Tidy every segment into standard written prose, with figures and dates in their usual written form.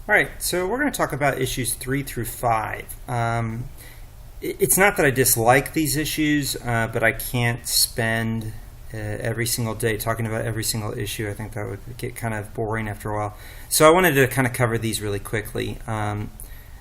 All right, so we're going to talk about issues 3 through 5. It's not that I dislike these issues, but I can't spend every single day talking about every single issue. I think that would get kind of boring after a while. So I wanted to kind of cover these really quickly.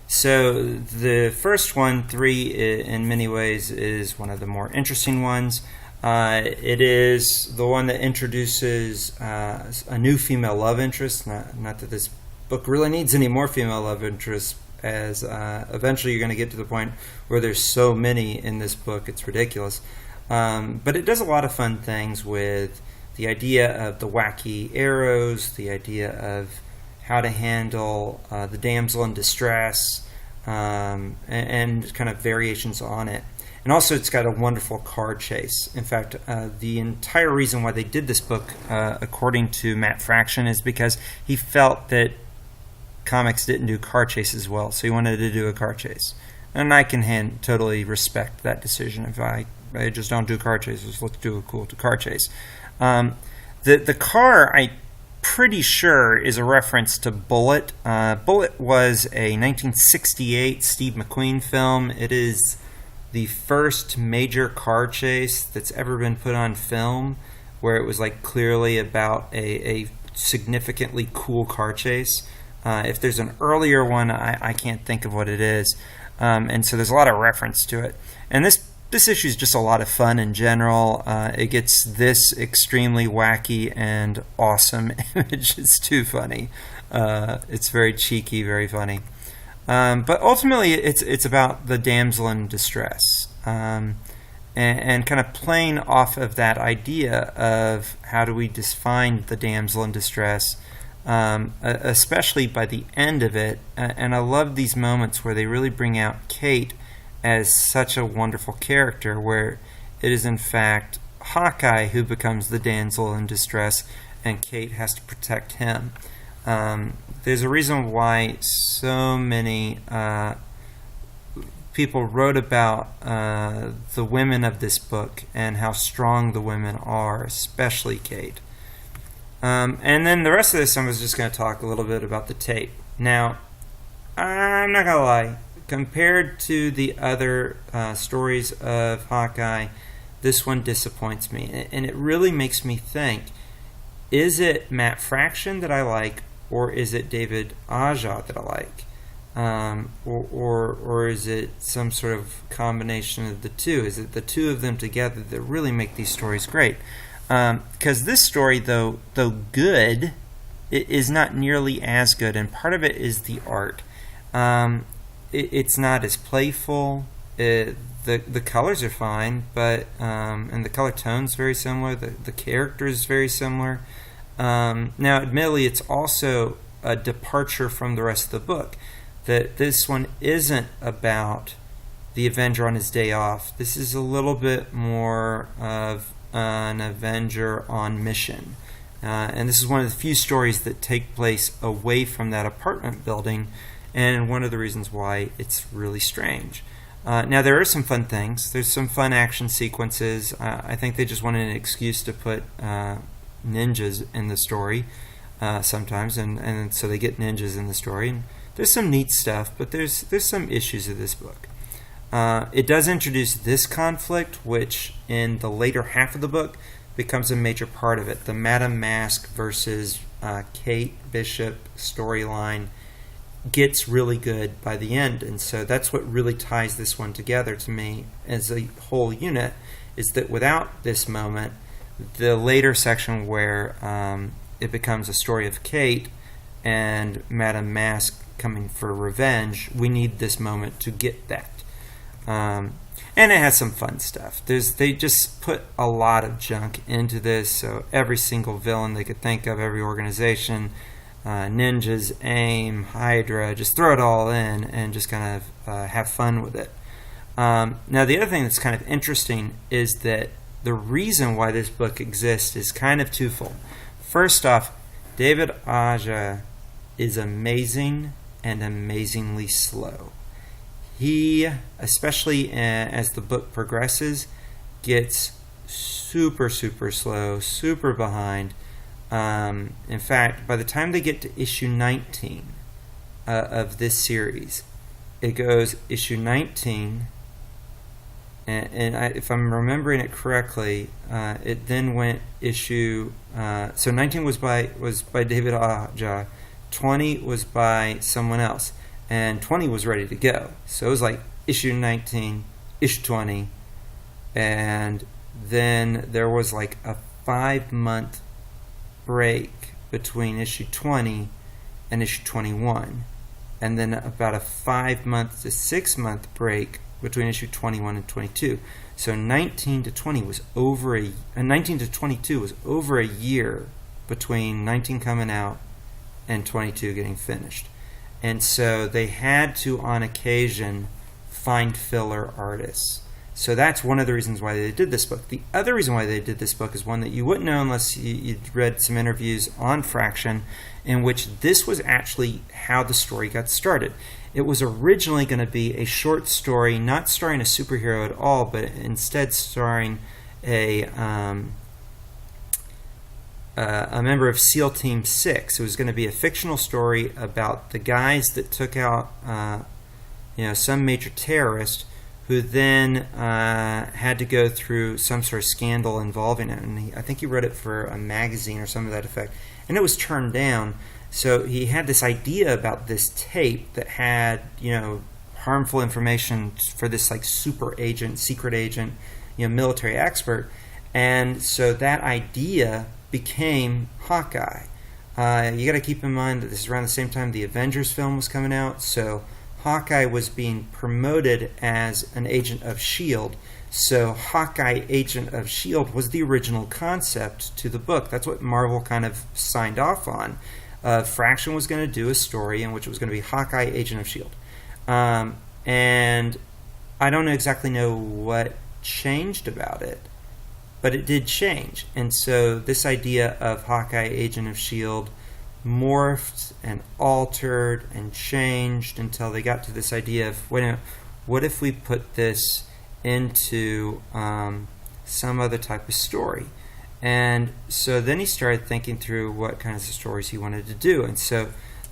So the first one, 3, in many ways is one of the more interesting ones. It is the one that introduces a new female love interest. Not that this book really needs any more female love interests, as eventually you're going to get to the point where there's so many in this book it's ridiculous. But it does a lot of fun things with the idea of the wacky arrows, the idea of how to handle the damsel in distress, and kind of variations on it. And also it's got a wonderful car chase. In fact, the entire reason why they did this book, according to Matt Fraction, is because he felt that comics didn't do car chases well, so he wanted to do a car chase. And I can totally respect that decision. If I just don't do car chases, let's do a cool car chase. The car, I'm pretty sure, is a reference to Bullitt. Bullitt was a 1968 Steve McQueen film. It is the first major car chase that's ever been put on film, where it was like clearly about a significantly cool car chase. If there's an earlier one, I can't think of what it is. And so there's a lot of reference to it. And this issue is just a lot of fun in general. It gets this extremely wacky and awesome image. It's too funny. It's very cheeky, very funny. But ultimately, it's about the damsel in distress. And kind of playing off of that idea of how do we define the damsel in distress, especially by the end of it. And I love these moments where they really bring out Kate as such a wonderful character, where it is in fact Hawkeye who becomes the damsel in distress and Kate has to protect him. There's a reason why so many people wrote about the women of this book and how strong the women are, especially Kate. And then the rest of this, I was just going to talk a little bit about the tape. Now, I'm not going to lie. Compared to the other stories of Hawkeye, this one disappoints me. And it really makes me think, is it Matt Fraction that I like, or is it David Aja that I like? Or is it some sort of combination of the two? Is it the two of them together that really make these stories great? Because this story, though good, it is not nearly as good, and part of it is the art. It's not as playful. The colors are fine, but and the color tone's very similar. The character is very similar. Now, admittedly, it's also a departure from the rest of the book. That this one isn't about the Avenger on his day off. This is a little bit more of an Avenger on mission. And this is one of the few stories that take place away from that apartment building, and one of the reasons why it's really strange. Now, there are some fun things. There's some fun action sequences. I think they just wanted an excuse to put ninjas in the story sometimes, and so they get ninjas in the story. And there's some neat stuff, but there's some issues of this book. It does introduce this conflict, which in the later half of the book becomes a major part of it. The Madame Mask versus Kate Bishop storyline gets really good by the end, and so that's what really ties this one together to me as a whole unit, is that without this moment, the later section where it becomes a story of Kate and Madame Mask coming for revenge, we need this moment to get that. And it has some fun stuff. They just put a lot of junk into this, so every single villain they could think of, every organization, ninjas, AIM, Hydra, just throw it all in and just kind of have fun with it. Now, the other thing that's kind of interesting is that the reason why this book exists is kind of twofold. First off, David Aja is amazing and amazingly slow. He, especially as the book progresses, gets super, super slow, super behind. In fact, by the time they get to issue 19, of this series. It goes issue 19, and if I'm remembering it correctly, it then went issue. So 19 was by David Aja, 20 was by someone else, and 20 was ready to go. So it was like issue 19, issue 20, and then there was like a 5-month break between issue 20 and issue 21, and then about a 5-month to 6-month break between issue 21 and 22. So 19 to 20 was 19 to 22 was over a year between 19 coming out and 22 getting finished. And so they had to, on occasion, find filler artists. So that's one of the reasons why they did this book. The other reason why they did this book is one that you wouldn't know unless you'd read some interviews on Fraction, in which this was actually how the story got started. It was originally going to be a short story, not starring a superhero at all, but instead starring a member of SEAL Team 6. It was going to be a fictional story about the guys that took out some major terrorist who then had to go through some sort of scandal involving it. And I think he wrote it for a magazine or something to that effect. And it was turned down. So he had this idea about this tape that had, harmful information for this like super agent, secret agent, military expert. And so that idea became Hawkeye. You got to keep in mind that this is around the same time the Avengers film was coming out. So Hawkeye was being promoted as an agent of S.H.I.E.L.D. So Hawkeye, Agent of S.H.I.E.L.D. was the original concept to the book. That's what Marvel kind of signed off on. Fraction was going to do a story in which it was going to be Hawkeye, Agent of S.H.I.E.L.D. And I don't exactly know what changed about it, but it did change. And so this idea of Hawkeye, Agent of S.H.I.E.L.D. morphed and altered and changed until they got to this idea of, wait a minute, what if we put this into some other type of story? And so then he started thinking through what kinds of stories he wanted to do. And so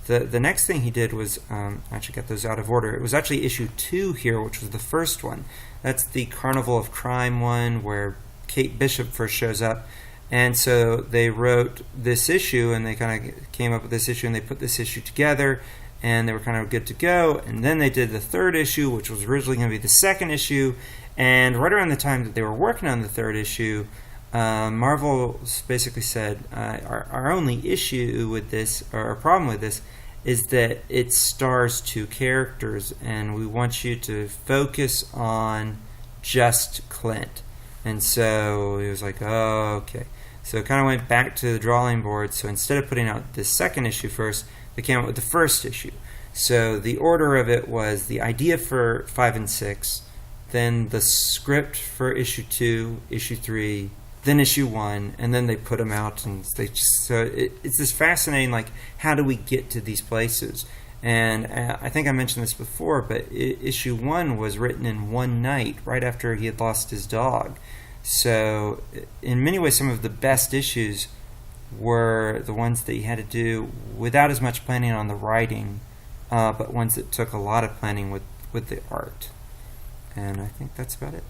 the next thing he did was, actually got those out of order. It was actually issue 2 here, which was the first one. That's the Carnival of Crime one, where Kate Bishop first shows up. And so they wrote this issue, and they kind of came up with this issue, and they put this issue together, and they were kind of good to go. And then they did the third issue, which was originally going to be the second issue. And right around the time that they were working on the third issue, Marvel basically said, our only issue with this, or our problem with this, is that it stars 2 characters, and we want you to focus on just Clint. And so he was like, oh, okay. So it kind of went back to the drawing board. So instead of putting out the second issue first, they came out with the first issue. So the order of it was the idea for 5 and 6, then the script for issue 2, issue 3, then issue 1, and then they put them out. And it's this fascinating, like, how do we get to these places? And I think I mentioned this before, but issue 1 was written in one night, right after he had lost his dog. So in many ways, some of the best issues were the ones that he had to do without as much planning on the writing, but ones that took a lot of planning with the art. And I think that's about it.